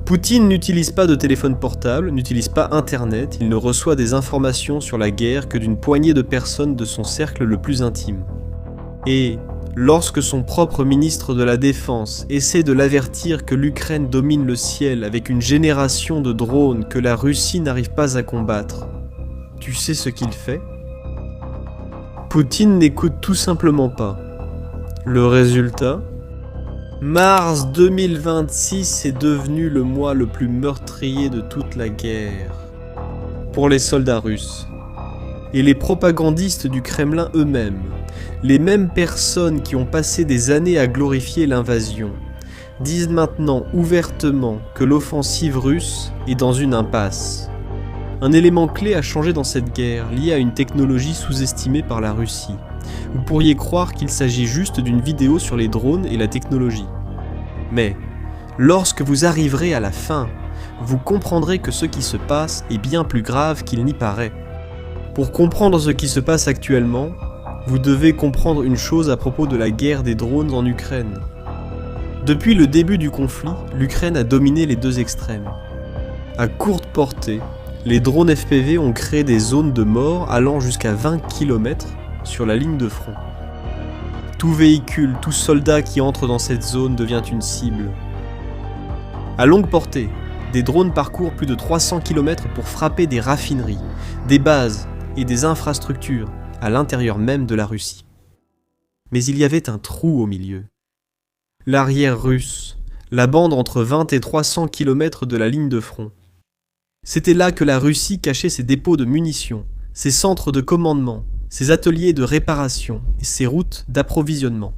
Poutine n'utilise pas de téléphone portable, n'utilise pas internet, il ne reçoit des informations sur la guerre que d'une poignée de personnes de son cercle le plus intime. Et lorsque son propre ministre de la Défense essaie de l'avertir que l'Ukraine domine le ciel avec une génération de drones que la Russie n'arrive pas à combattre, tu sais ce qu'il fait ? Poutine n'écoute tout simplement pas. Le résultat ? Mars 2026 est devenu le mois le plus meurtrier de toute la guerre pour les soldats russes. Et les propagandistes du Kremlin eux-mêmes, les mêmes personnes qui ont passé des années à glorifier l'invasion, disent maintenant ouvertement que l'offensive russe est dans une impasse. Un élément clé a changé dans cette guerre, lié à une technologie sous-estimée par la Russie. Vous pourriez croire qu'il s'agit juste d'une vidéo sur les drones et la technologie. Mais, lorsque vous arriverez à la fin, vous comprendrez que ce qui se passe est bien plus grave qu'il n'y paraît. Pour comprendre ce qui se passe actuellement, vous devez comprendre une chose à propos de la guerre des drones en Ukraine. Depuis le début du conflit, l'Ukraine a dominé les deux extrêmes. À courte portée, les drones FPV ont créé des zones de mort allant jusqu'à 20 km sur la ligne de front. Tout véhicule, tout soldat qui entre dans cette zone devient une cible. À longue portée, des drones parcourent plus de 300 km pour frapper des raffineries, des bases et des infrastructures à l'intérieur même de la Russie. Mais il y avait un trou au milieu. L'arrière russe, la bande entre 20 et 300 km de la ligne de front. C'était là que la Russie cachait ses dépôts de munitions, ses centres de commandement, ses ateliers de réparation et ses routes d'approvisionnement.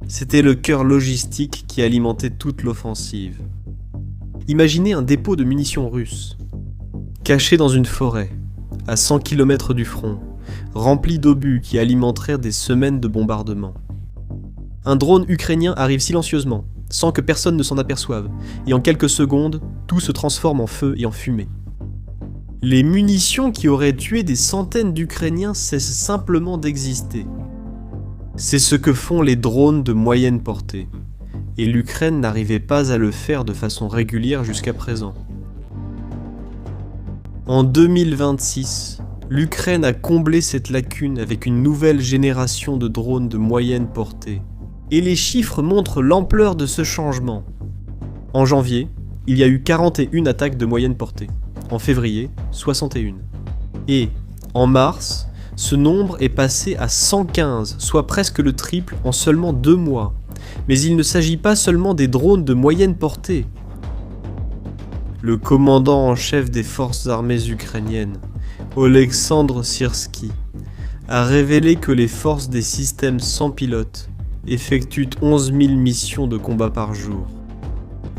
C'était le cœur logistique qui alimentait toute l'offensive. Imaginez un dépôt de munitions russe, caché dans une forêt, à 100 km du front, rempli d'obus qui alimenteraient des semaines de bombardement. Un drone ukrainien arrive silencieusement, sans que personne ne s'en aperçoive, et en quelques secondes, tout se transforme en feu et en fumée. Les munitions qui auraient tué des centaines d'Ukrainiens cessent simplement d'exister. C'est ce que font les drones de moyenne portée, et l'Ukraine n'arrivait pas à le faire de façon régulière jusqu'à présent. En 2026, l'Ukraine a comblé cette lacune avec une nouvelle génération de drones de moyenne portée. Et les chiffres montrent l'ampleur de ce changement. En janvier, il y a eu 41 attaques de moyenne portée. En février, 61. Et, en mars, ce nombre est passé à 115, soit presque le triple en seulement 2 mois. Mais il ne s'agit pas seulement des drones de moyenne portée. Le commandant en chef des forces armées ukrainiennes, Oleksandr Syrski, a révélé que les forces des systèmes sans pilote effectuent 11 000 missions de combat par jour.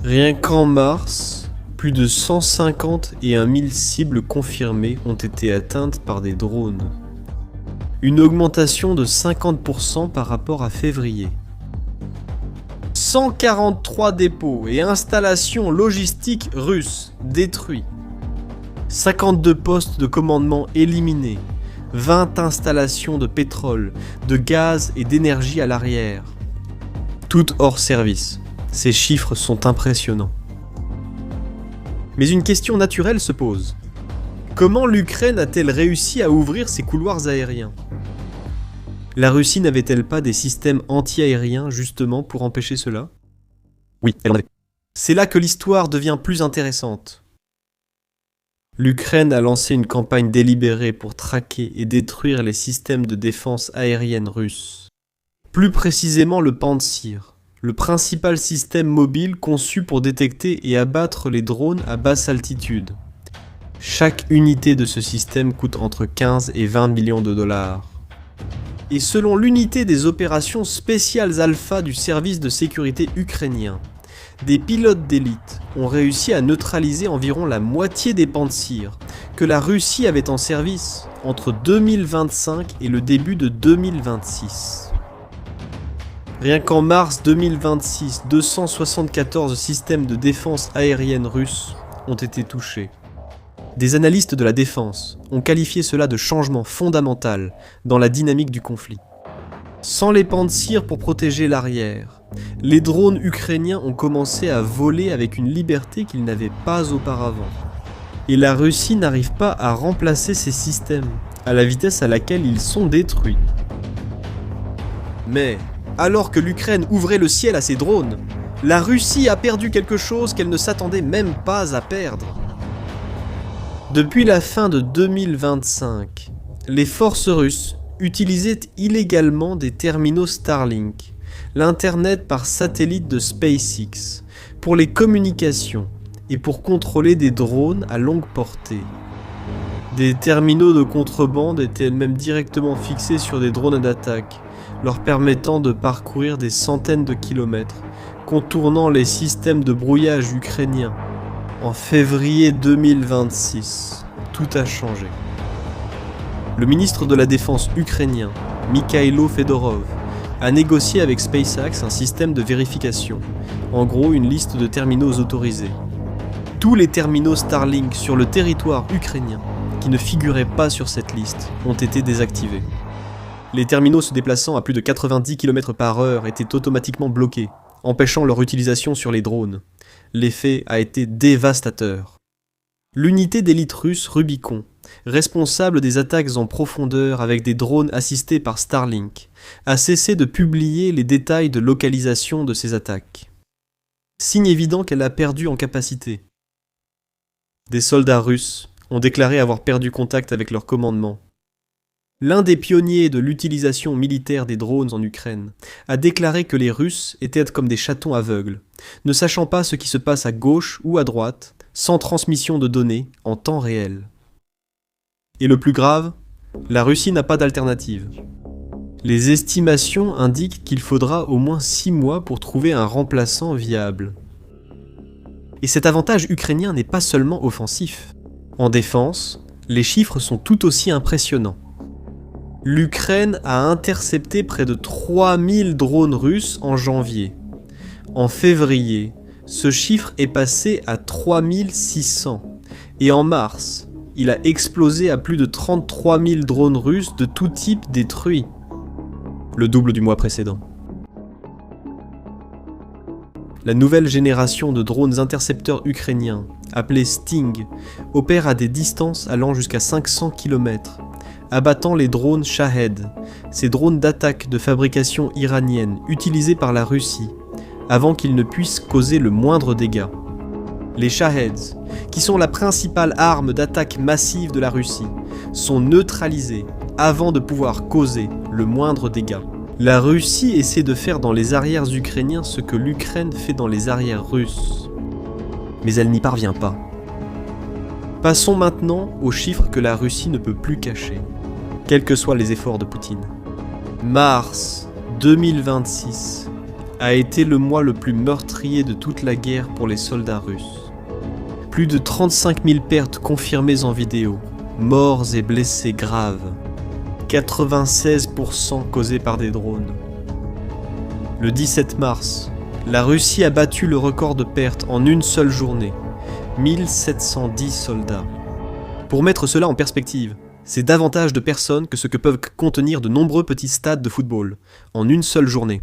Rien qu'en mars, plus de 151 000 cibles confirmées ont été atteintes par des drones. Une augmentation de 50% par rapport à février. 143 dépôts et installations logistiques russes détruits. 52 postes de commandement éliminés. 20 installations de pétrole, de gaz et d'énergie à l'arrière. Toutes hors service. Ces chiffres sont impressionnants. Mais une question naturelle se pose. Comment l'Ukraine a-t-elle réussi à ouvrir ses couloirs aériens ? La Russie n'avait-elle pas des systèmes anti-aériens justement pour empêcher cela ? Oui, elle en avait. C'est là que l'histoire devient plus intéressante. L'Ukraine a lancé une campagne délibérée pour traquer et détruire les systèmes de défense aérienne russes. Plus précisément le Pantsir, le principal système mobile conçu pour détecter et abattre les drones à basse altitude. Chaque unité de ce système coûte entre 15 et 20 millions de dollars. Et selon l'unité des opérations spéciales Alpha du service de sécurité ukrainien, des pilotes d'élite ont réussi à neutraliser environ la moitié des Pantsir que la Russie avait en service entre 2025 et le début de 2026. Rien qu'en mars 2026, 274 systèmes de défense aérienne russes ont été touchés. Des analystes de la défense ont qualifié cela de changement fondamental dans la dynamique du conflit. Sans les Pantsir pour protéger l'arrière, Les drones ukrainiens ont commencé à voler avec une liberté qu'ils n'avaient pas auparavant. Et la Russie n'arrive pas à remplacer ces systèmes, à la vitesse à laquelle ils sont détruits. Mais, alors que l'Ukraine ouvrait le ciel à ses drones, la Russie a perdu quelque chose qu'elle ne s'attendait même pas à perdre. Depuis la fin de 2025, les forces russes utilisaient illégalement des terminaux Starlink, l'Internet par satellite de SpaceX, pour les communications et pour contrôler des drones à longue portée. Des terminaux de contrebande étaient même directement fixés sur des drones d'attaque, leur permettant de parcourir des centaines de kilomètres, contournant les systèmes de brouillage ukrainiens. En février 2026, tout a changé. Le ministre de la Défense ukrainien, Mikhailo Fedorov, a négocié avec SpaceX un système de vérification, en gros une liste de terminaux autorisés. Tous les terminaux Starlink sur le territoire ukrainien qui ne figuraient pas sur cette liste ont été désactivés. Les terminaux se déplaçant à plus de 90 km/h étaient automatiquement bloqués, empêchant leur utilisation sur les drones. L'effet a été dévastateur. L'unité d'élite russe Rubicon, responsable des attaques en profondeur avec des drones assistés par Starlink, a cessé de publier les détails de localisation de ces attaques. Signe évident qu'elle a perdu en capacité. Des soldats russes ont déclaré avoir perdu contact avec leur commandement. L'un des pionniers de l'utilisation militaire des drones en Ukraine a déclaré que les Russes étaient comme des chatons aveugles, ne sachant pas ce qui se passe à gauche ou à droite, sans transmission de données en temps réel. Et le plus grave, la Russie n'a pas d'alternative. Les estimations indiquent qu'il faudra au moins 6 mois pour trouver un remplaçant viable. Et cet avantage ukrainien n'est pas seulement offensif. En défense, les chiffres sont tout aussi impressionnants. L'Ukraine a intercepté près de 3000 drones russes en janvier. En février, ce chiffre est passé à 3600. Et en mars, il a explosé à plus de 33 000 drones russes de tout type détruits. Le double du mois précédent. La nouvelle génération de drones intercepteurs ukrainiens, appelés Sting, opère à des distances allant jusqu'à 500 km, abattant les drones Shahed, ces drones d'attaque de fabrication iranienne utilisés par la Russie, avant qu'ils ne puissent causer le moindre dégât. Les Shaheds, qui sont la principale arme d'attaque massive de la Russie, sont neutralisés avant de pouvoir causer le moindre dégât. La Russie essaie de faire dans les arrières ukrainiens ce que l'Ukraine fait dans les arrières russes. Mais elle n'y parvient pas. Passons maintenant aux chiffres que la Russie ne peut plus cacher, quels que soient les efforts de Poutine. Mars 2026 a été le mois le plus meurtrier de toute la guerre pour les soldats russes. Plus de 35 000 pertes confirmées en vidéo, morts et blessés graves. 96% causés par des drones. Le 17 mars, la Russie a battu le record de pertes en une seule journée, 1710 soldats. Pour mettre cela en perspective, c'est davantage de personnes que ce que peuvent contenir de nombreux petits stades de football, en une seule journée.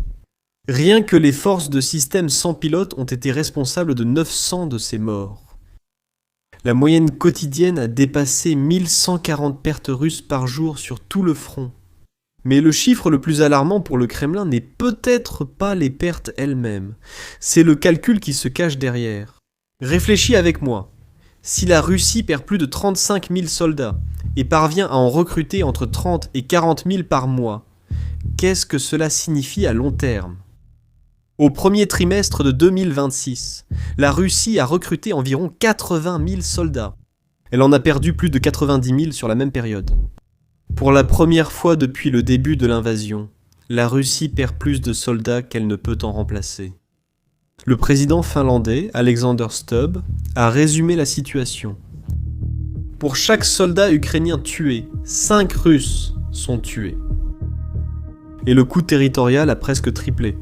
Rien que les forces de système sans pilote ont été responsables de 900 de ces morts. La moyenne quotidienne a dépassé 1140 pertes russes par jour sur tout le front. Mais le chiffre le plus alarmant pour le Kremlin n'est peut-être pas les pertes elles-mêmes, c'est le calcul qui se cache derrière. Réfléchis avec moi. Si la Russie perd plus de 35 000 soldats et parvient à en recruter entre 30 et 40 000 par mois, qu'est-ce que cela signifie à long terme ? Au premier trimestre de 2026, la Russie a recruté environ 80 000 soldats. Elle en a perdu plus de 90 000 sur la même période. Pour la première fois depuis le début de l'invasion, la Russie perd plus de soldats qu'elle ne peut en remplacer. Le président finlandais, Alexander Stubb, a résumé la situation. Pour chaque soldat ukrainien tué, 5 Russes sont tués. Et le coût territorial a presque triplé.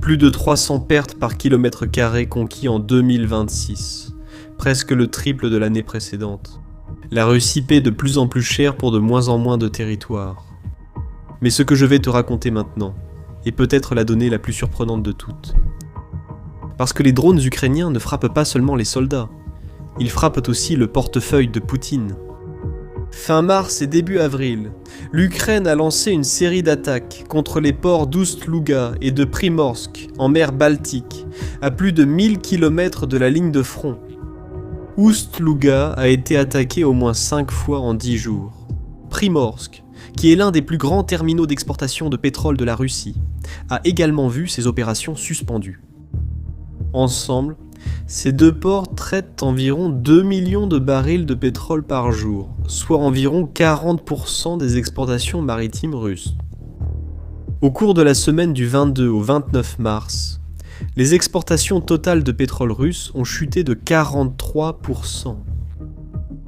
Plus de 300 pertes par kilomètre carré conquis en 2026, presque le triple de l'année précédente. La Russie paie de plus en plus cher pour de moins en moins de territoire. Mais ce que je vais te raconter maintenant est peut-être la donnée la plus surprenante de toutes. Parce que les drones ukrainiens ne frappent pas seulement les soldats, ils frappent aussi le portefeuille de Poutine. Fin mars et début avril, l'Ukraine a lancé une série d'attaques contre les ports d'Oust-Louga et de Primorsk en mer Baltique, à plus de 1000 km de la ligne de front. Oust-Louga a été attaqué au moins 5 fois en 10 jours. Primorsk, qui est l'un des plus grands terminaux d'exportation de pétrole de la Russie, a également vu ses opérations suspendues. Ensemble, ces deux ports traitent environ 2 millions de barils de pétrole par jour, soit environ 40% des exportations maritimes russes. Au cours de la semaine du 22 au 29 mars, les exportations totales de pétrole russe ont chuté de 43%.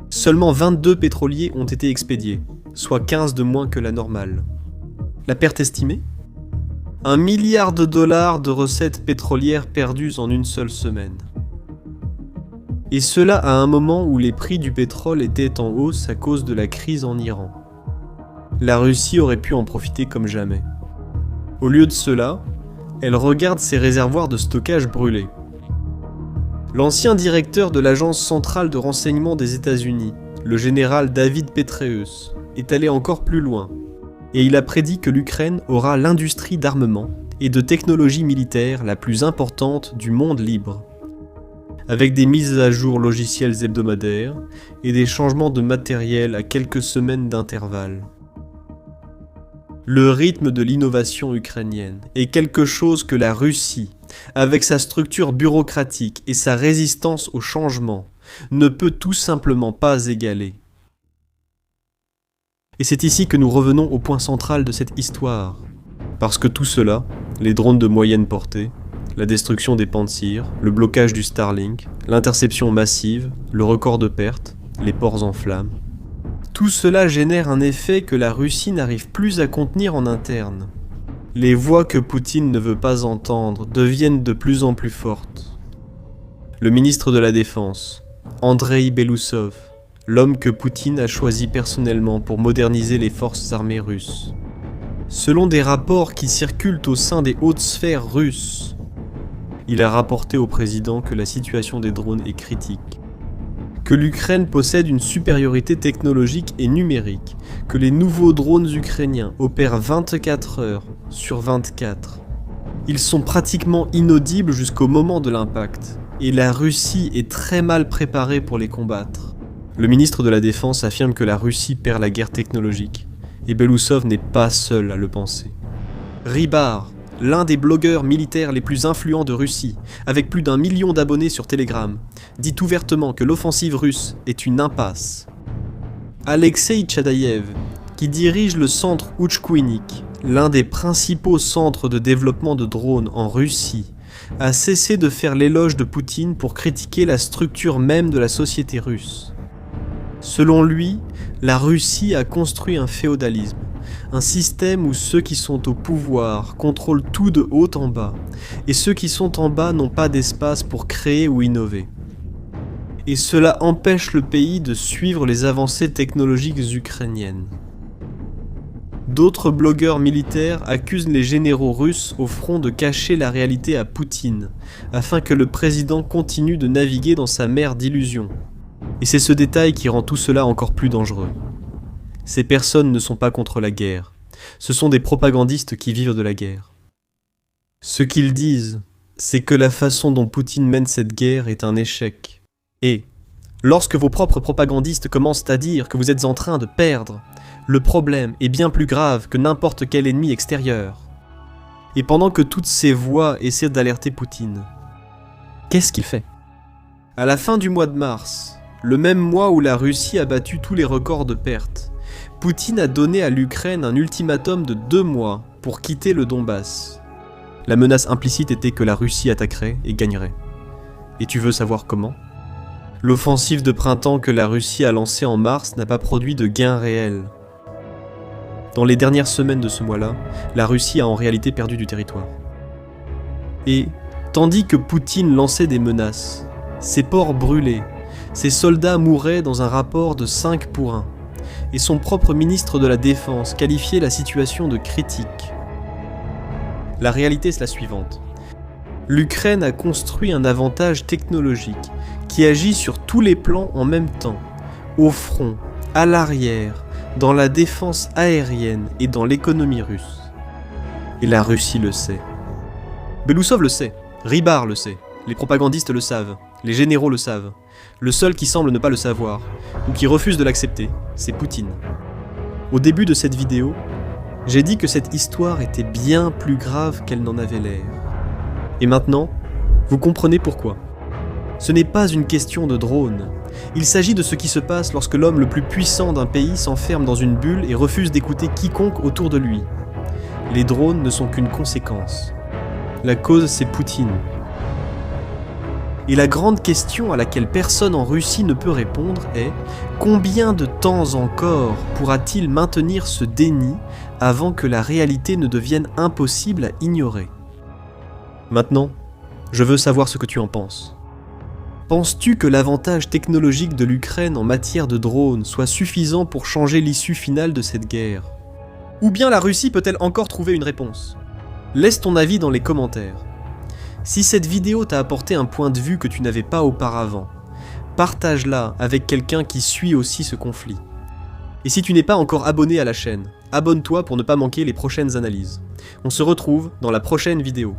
Seulement 22 pétroliers ont été expédiés, soit 15 de moins que la normale. La perte estimée ? 1 milliard de dollars de recettes pétrolières perdues en une seule semaine. Et cela à un moment où les prix du pétrole étaient en hausse à cause de la crise en Iran. La Russie aurait pu en profiter comme jamais. Au lieu de cela, elle regarde ses réservoirs de stockage brûlés. L'ancien directeur de l'agence centrale de renseignement des États-Unis, le général David Petraeus, est allé encore plus loin, et il a prédit que l'Ukraine aura l'industrie d'armement et de technologie militaire la plus importante du monde libre, avec des mises à jour logicielles hebdomadaires et des changements de matériel à quelques semaines d'intervalle. Le rythme de l'innovation ukrainienne est quelque chose que la Russie, avec sa structure bureaucratique et sa résistance au changement, ne peut tout simplement pas égaler. Et c'est ici que nous revenons au point central de cette histoire. Parce que tout cela, les drones de moyenne portée, la destruction des Pantsir, le blocage du Starlink, l'interception massive, le record de pertes, les ports en flammes, tout cela génère un effet que la Russie n'arrive plus à contenir en interne. Les voix que Poutine ne veut pas entendre deviennent de plus en plus fortes. Le ministre de la Défense, Andrei Belousov, l'homme que Poutine a choisi personnellement pour moderniser les forces armées russes. Selon des rapports qui circulent au sein des hautes sphères russes, il a rapporté au président que la situation des drones est critique, que l'Ukraine possède une supériorité technologique et numérique, que les nouveaux drones ukrainiens opèrent 24 heures sur 24. Ils sont pratiquement inaudibles jusqu'au moment de l'impact, et la Russie est très mal préparée pour les combattre. Le ministre de la Défense affirme que la Russie perd la guerre technologique, et Belousov n'est pas seul à le penser. Rybar, l'un des blogueurs militaires les plus influents de Russie, avec plus d'1 million d'abonnés sur Telegram, dit ouvertement que l'offensive russe est une impasse. Alexei Tchadaïev, qui dirige le centre Ouchkouinik, l'un des principaux centres de développement de drones en Russie, a cessé de faire l'éloge de Poutine pour critiquer la structure même de la société russe. Selon lui, la Russie a construit un féodalisme, un système où ceux qui sont au pouvoir contrôlent tout de haut en bas, et ceux qui sont en bas n'ont pas d'espace pour créer ou innover. Et cela empêche le pays de suivre les avancées technologiques ukrainiennes. D'autres blogueurs militaires accusent les généraux russes au front de cacher la réalité à Poutine, afin que le président continue de naviguer dans sa mer d'illusions. Et c'est ce détail qui rend tout cela encore plus dangereux. Ces personnes ne sont pas contre la guerre, ce sont des propagandistes qui vivent de la guerre. Ce qu'ils disent, c'est que la façon dont Poutine mène cette guerre est un échec. Et, lorsque vos propres propagandistes commencent à dire que vous êtes en train de perdre, le problème est bien plus grave que n'importe quel ennemi extérieur. Et pendant que toutes ces voix essaient d'alerter Poutine, qu'est-ce qu'il fait ? À la fin du mois de mars, le même mois où la Russie a battu tous les records de pertes, Poutine a donné à l'Ukraine un ultimatum de 2 mois pour quitter le Donbass. La menace implicite était que la Russie attaquerait et gagnerait. Et tu veux savoir comment ? L'offensive de printemps que la Russie a lancée en mars n'a pas produit de gains réels. Dans les dernières semaines de ce mois-là, la Russie a en réalité perdu du territoire. Et, tandis que Poutine lançait des menaces, ses ports brûlaient, ses soldats mouraient dans un rapport de 5 pour 1, et son propre ministre de la Défense qualifiait la situation de critique. La réalité est la suivante. L'Ukraine a construit un avantage technologique qui agit sur tous les plans en même temps, au front, à l'arrière, dans la défense aérienne et dans l'économie russe. Et la Russie le sait. Belousov le sait, Rybar le sait, les propagandistes le savent, les généraux le savent. Le seul qui semble ne pas le savoir, ou qui refuse de l'accepter, c'est Poutine. Au début de cette vidéo, j'ai dit que cette histoire était bien plus grave qu'elle n'en avait l'air. Et maintenant, vous comprenez pourquoi. Ce n'est pas une question de drone. Il s'agit de ce qui se passe lorsque l'homme le plus puissant d'un pays s'enferme dans une bulle et refuse d'écouter quiconque autour de lui. Les drones ne sont qu'une conséquence. La cause, c'est Poutine. Et la grande question à laquelle personne en Russie ne peut répondre est « Combien de temps encore pourra-t-il maintenir ce déni avant que la réalité ne devienne impossible à ignorer ?» Maintenant, je veux savoir ce que tu en penses. Penses-tu que l'avantage technologique de l'Ukraine en matière de drones soit suffisant pour changer l'issue finale de cette guerre? Ou bien la Russie peut-elle encore trouver une réponse? Laisse ton avis dans les commentaires. Si cette vidéo t'a apporté un point de vue que tu n'avais pas auparavant, partage-la avec quelqu'un qui suit aussi ce conflit. Et si tu n'es pas encore abonné à la chaîne, abonne-toi pour ne pas manquer les prochaines analyses. On se retrouve dans la prochaine vidéo.